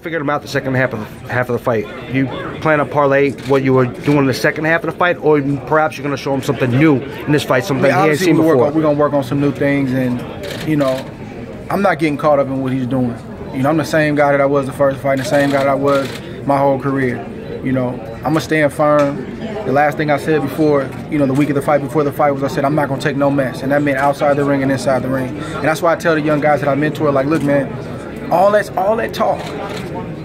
figured him out the second half of the fight. You plan to parlay what you were doing in the second half of the fight, or perhaps you're going to show him something new in this fight, something he ain't seen before. We're going to work on some new things, and you know, I'm not getting caught up in what he's doing. You know, I'm the same guy that I was the first fight, and the same guy that I was my whole career. You know, I'm going to stand firm. The last thing I said before, you know, the week of the fight, before the fight, was I said, I'm not going to take no mess. And that meant outside the ring and inside the ring. And that's why I tell the young guys that I mentor, like, look, man, all that talk,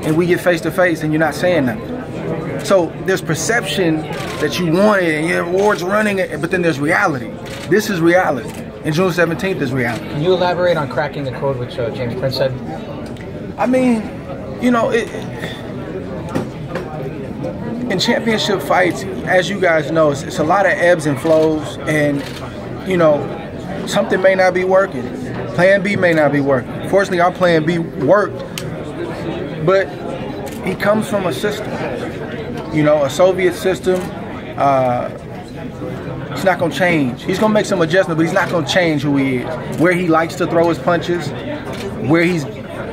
and we get face to face and you're not saying nothing. So there's perception that you want it and your awards running it, but then there's reality. This is reality. And June 17th is reality. Can you elaborate on cracking the code, which James Prince said? I mean, you know, in championship fights, as you guys know, it's a lot of ebbs and flows, and you know, something may not be working. Plan B may not be working. Fortunately, our plan B worked, but he comes from a system, you know, a Soviet system. It's not going to change. He's going to make some adjustments, but he's not going to change who he is. Where he likes to throw his punches, where he's,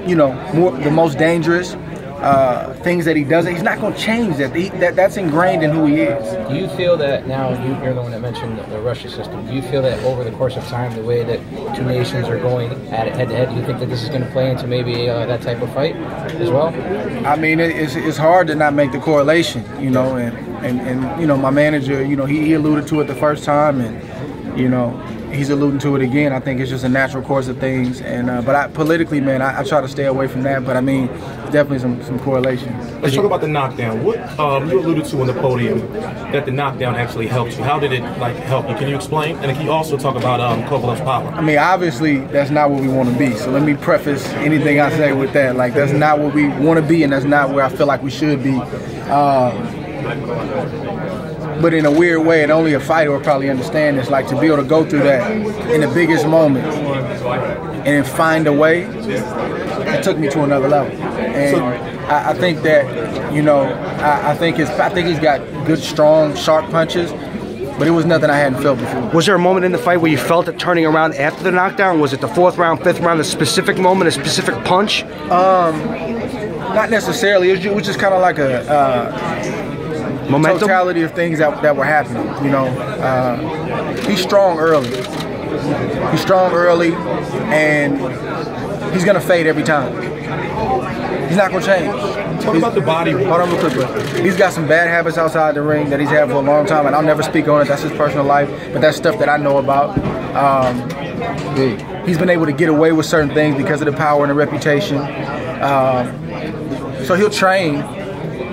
you know, the most dangerous. Things that he doesn't, he's not going to change that. That's ingrained in who he is. Do you feel that now, you're the one that mentioned the Russia system, do you feel that over the course of time, the way that two nations are going at it head-to-head, do you think that this is going to play into maybe that type of fight as well? I mean, it's hard to not make the correlation, you know, and you know, my manager, you know, he alluded to it the first time, and, you know, he's alluding to it again. I think it's just a natural course of things, and but politically, man, I try to stay away from that. But I mean, definitely some correlation. Let's talk about the knockdown. What you alluded to on the podium that the knockdown actually helped you. How did it help you? Can you explain? And can you also talk about Kovalev's power? I mean, obviously, that's not what we want to be. So let me preface anything I say with that. Like, that's not what we want to be, and that's not where I feel like we should be. But in a weird way, and only a fighter will probably understand this, like to be able to go through that in the biggest moment and then find a way, it took me to another level. And I think that, you know, I think he's got good, strong, sharp punches, but it was nothing I hadn't felt before. Was there a moment in the fight where you felt it turning around after the knockdown? Was it the 4th round, 5th round, a specific moment, a specific punch? Not necessarily. It was just kind of like a momentum? Totality of things that were happening. You know, he's strong early. He's strong early, and he's gonna fade every time. He's not gonna change. Talk about the body. Hold on real quick, bro. He's got some bad habits outside the ring that he's had for a long time, and I'll never speak on it. That's his personal life, but that's stuff that I know about. He's been able to get away with certain things because of the power and the reputation. So he'll train,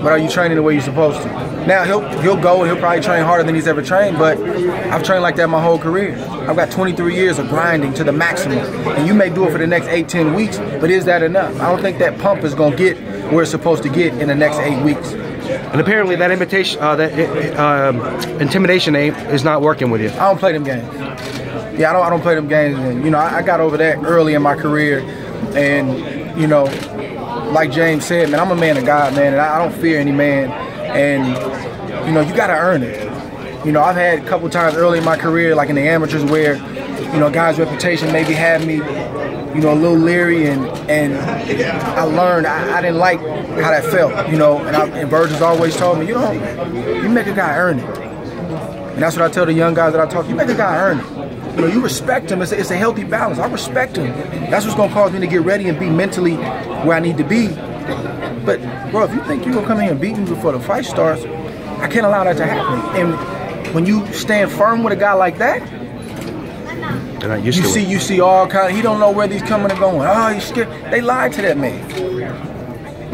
but are you training the way you're supposed to? Now he'll go and he'll probably train harder than he's ever trained, but I've trained like that my whole career. I've got 23 years of grinding to the maximum, and you may do it for the next 8-10 weeks, but is that enough? I don't think that pump is gonna get where it's supposed to get in the next 8 weeks. And apparently that intimidation aim is not working with you. I don't play them games. Yeah, I don't play them games. And, you know, I got over that early in my career, and you know, like James said, man, I'm a man of God, man, and I don't fear any man. And, you know, you got to earn it. You know, I've had a couple times early in my career, like in the amateurs, where, you know, a guy's reputation maybe had me, you know, a little leery, and I learned I didn't like how that felt, you know, and Virgil's always told me, you make a guy earn it. And that's what I tell the young guys that I talk to, you make a guy earn it. You know, you respect him. It's a healthy balance. I respect him. That's what's going to cause me to get ready and be mentally where I need to be. But, bro, if you think you're going to come here and beat me before the fight starts, I can't allow that to happen. And when you stand firm with a guy like that, you see all kind of, he don't know where he's coming and going. Oh, he's scared. They lied to that man.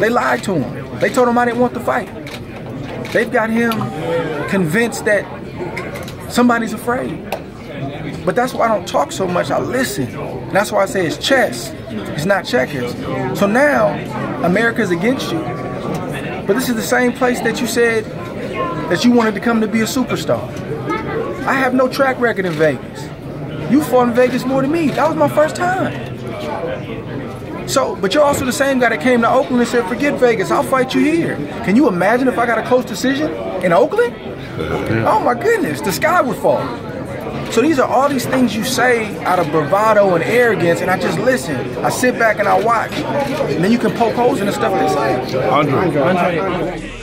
They lied to him. They told him I didn't want the fight. They've got him convinced that somebody's afraid. But that's why I don't talk so much. I listen. And that's why I say it's chess. It's not checkers. So now, America's against you. But this is the same place that you said that you wanted to come to be a superstar. I have no track record in Vegas. You fought in Vegas more than me. That was my first time. So, but you're also the same guy that came to Oakland and said, forget Vegas, I'll fight you here. Can you imagine if I got a close decision in Oakland? Oh my goodness, the sky would fall. So these are all these things you say out of bravado and arrogance, and I just listen. I sit back and I watch. And then you can poke holes in the stuff they say. Andre.